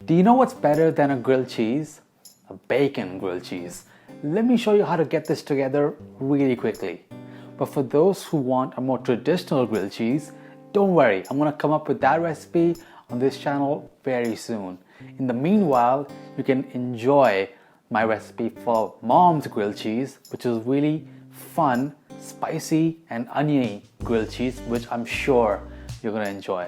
Do you know what's better than a grilled cheese? A bacon grilled cheese. Let me show you how to get this together really quickly. But for those who want a more traditional grilled cheese, don't worry, I'm gonna come up with that recipe on this channel very soon. In the meanwhile, you can enjoy my recipe for mom's grilled cheese, which is really fun, spicy and oniony grilled cheese, which I'm sure you're gonna enjoy.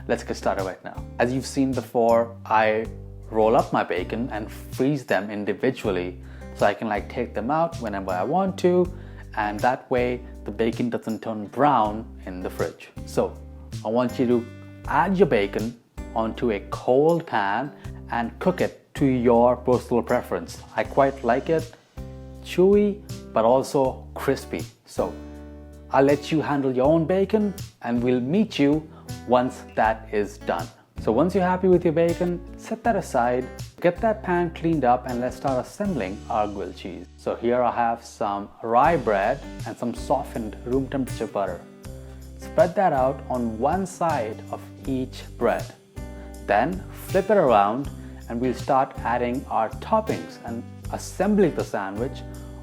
Let's get started right now. As you've seen before, I roll up my bacon and freeze them individually so I can take them out whenever I want to, and that way the bacon doesn't turn brown in the fridge. So I want you to add your bacon onto a cold pan and cook it to your personal preference. I quite like it chewy but also crispy. So I'll let you handle your own bacon and we'll meet you once that is done. So once you're happy with your bacon, set that aside, get that pan cleaned up, and let's start assembling our grilled cheese. So here I have some rye bread and some softened room temperature butter. Spread that out on one side of each bread. Then flip it around and we'll start adding our toppings and assembling the sandwich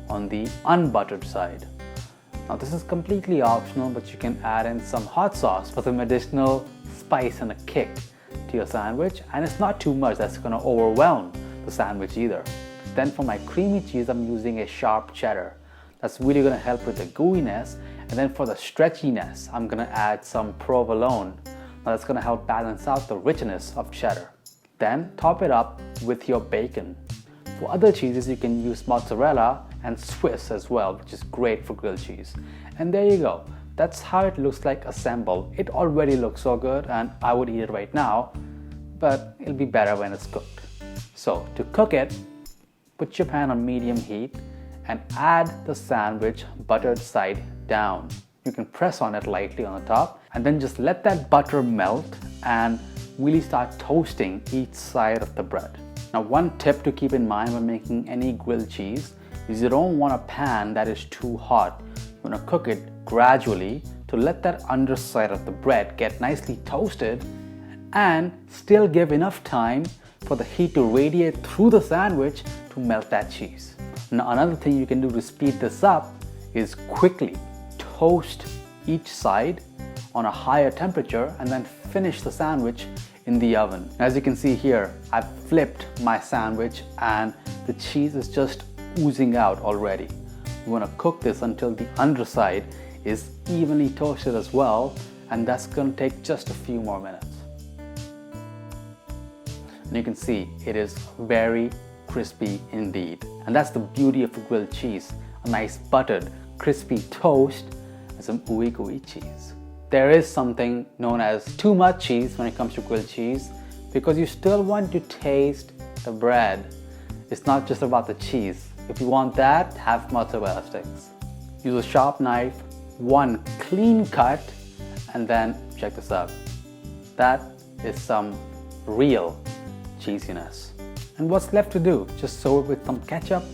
on the unbuttered side. Now this is completely optional, but you can add in some hot sauce for some additional spice and a kick to your sandwich, and it's not too much that's going to overwhelm the sandwich either. Then for my creamy cheese, I'm using a sharp cheddar. That's really going to help with the gooiness, and then for the stretchiness, I'm going to add some provolone. Now that's going to help balance out the richness of cheddar. Then top it up with your bacon. For other cheeses, you can use mozzarella and Swiss as well, which is great for grilled cheese. And there you go. That's how it looks like assembled. It already looks so good and I would eat it right now, but it'll be better when it's cooked. So to cook it, put your pan on medium heat and add the sandwich buttered side down. You can press on it lightly on the top and then just let that butter melt and really start toasting each side of the bread. Now one tip to keep in mind when making any grilled cheese is you don't want a pan that is too hot. You want to cook it gradually to let that underside of the bread get nicely toasted and still give enough time for the heat to radiate through the sandwich to melt that cheese. Now another thing you can do to speed this up is quickly toast each side on a higher temperature and then finish the sandwich in the oven. As you can see here, I've flipped my sandwich and the cheese is just oozing out already. You want to cook this until the underside is evenly toasted as well, and that's going to take just a few more minutes. And you can see it is very crispy indeed. And that's the beauty of a grilled cheese, a nice buttered, crispy toast and some ooey gooey cheese. There is something known as too much cheese when it comes to grilled cheese, because you still want to taste the bread. It's not just about the cheese. If you want that, have mozzarella sticks. Use a sharp knife, one clean cut, and then check this out. That is some real cheesiness. And what's left to do? Just serve it with some ketchup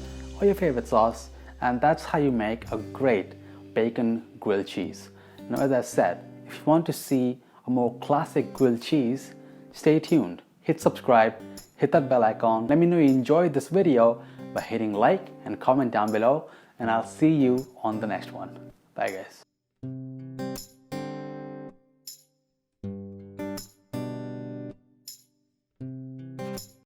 or your favorite sauce, and that's how you make a great bacon grilled cheese. Now, as I said, if you want to see a more classic grilled cheese, stay tuned. Hit subscribe, hit that bell icon. Let me know you enjoyed this video by hitting like and comment down below, and I'll see you on the next one. Bye guys.